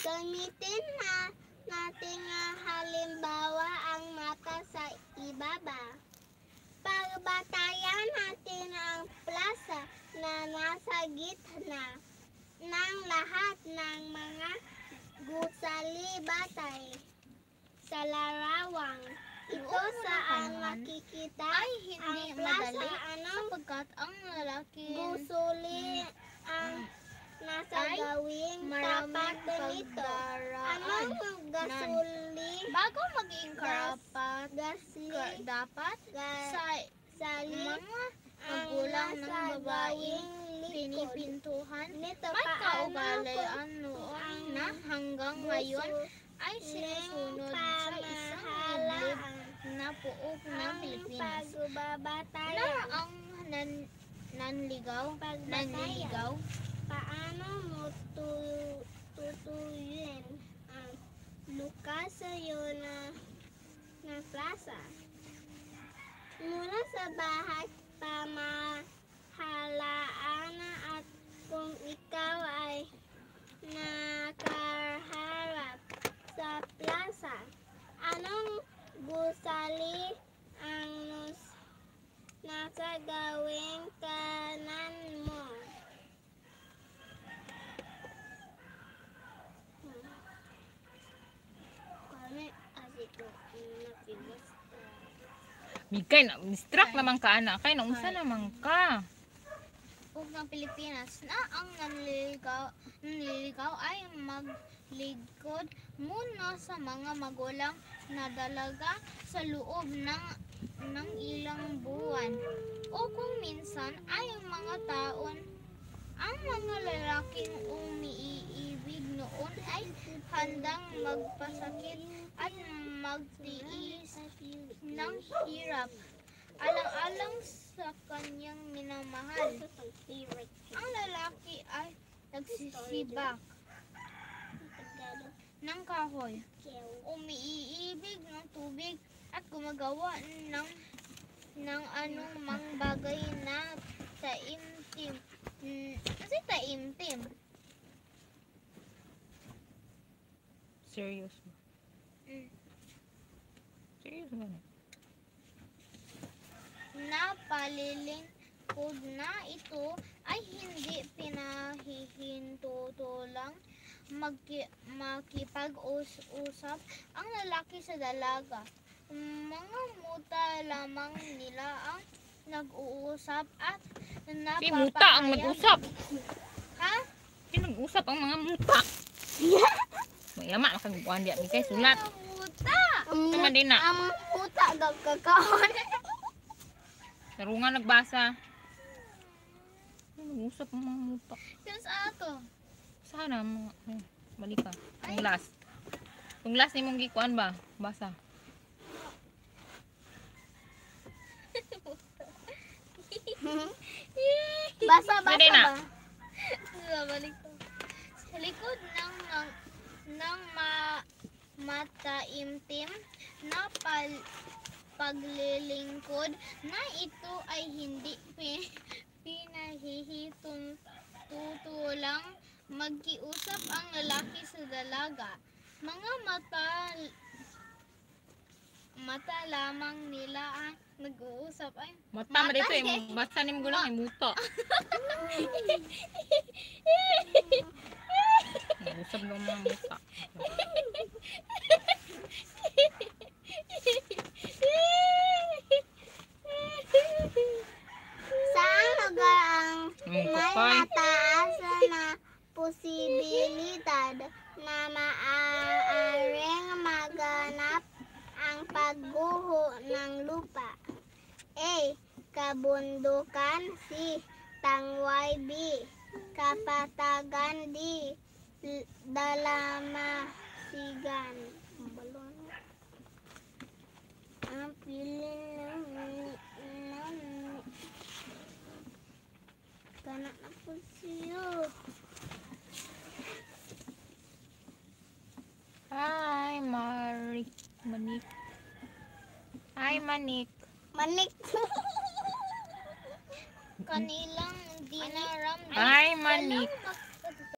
Gamitin natin halimbawa ang mata sa ibaba. Pagbatayan natin ang plaza na nasa gitna ng lahat ng mga gusali-batay sa larawang. Ito saan makikita ay hindi ang plaza. madali Anong sapagkat ang lalaki gusuli ang nasa ay gawing maraming tapat nito? pagdaraanan. Anong gasuli? Bago maging karapat, Gasli? dapat sa Sali? mga Ang magulang ng nasa babaeng gawing likod pinipintuhan nito. may Paano kaugalian kung noon ang na hanggang ngayon ay sinusunod sa isang liblib na puok ng ang Pilipinas na pagbabatayan? ang nanligaw. Paano mo tutuyuin ang lukasayo na plaza? Mula sa bahay pamahalaan at kung ikaw ay nakaharap sa plaza, anong gusali ang nasa gawing kanan mo? Kami asito napibas. Mikay na, distract naman ka anak. Kay na unsa naman ka? Puok ng Pilipinas na ang nanliligaw ay maglikod muna sa mga magulang na dalaga sa loob ng ilang buwan o kung minsan ay ang mga taon. Ang mga lalaking umiibig noon ay handang magpasakit at magtiis ng hirap alang-alang sa kanyang minamahal. Ang lalaki ay nagsisibak ng kahoy, umiibig ng tubig at gumagawa ng anong mang bagay na taimtim. Kasi taimtim. Serious ba? Serious ba? Na palilingkod na ito ay hindi pinahihintutulang makipag-usap ang lalaki sa dalaga. Mga muta lamang nila ang nag-uusap at Si muta ang nag-usap. Ha? Si nag-usap ang mga muta. Mayama makagbuan diya Mikay sulat. Mga muta! Tama din na. Ang puta gagkakaon. Sarungan nagbasa. Nag-usap ang mga muta. Yan sa ato. Sana mga balik ka. Ang last. Yung last ni mong gikuan ba? Basa. Basa Pwede na. ba? Balik ko. Sa likod ng mataimtim na paglilingkod na ito ay hindi pinahihintutulang magkiusap ang lalaki sa dalaga. Mga mata lamang nila ang nag-uusap ay Mata mo dito eh. Basa ni mo gulang ay muta. Nag-usap ng mga muta. Saan lugar ang Yung may kapay. mataas na posibilidad na maaaring maganap ang pagguho ng lupa? A. Kabundukan. C. Tangway. B. Kapatagan. D. Dalamasigan. Ang pili ng kanak na po siyo. Hi, Manik. Hi, Manik. Manik. kanilang dinaramdam. Hi, Manik. Walang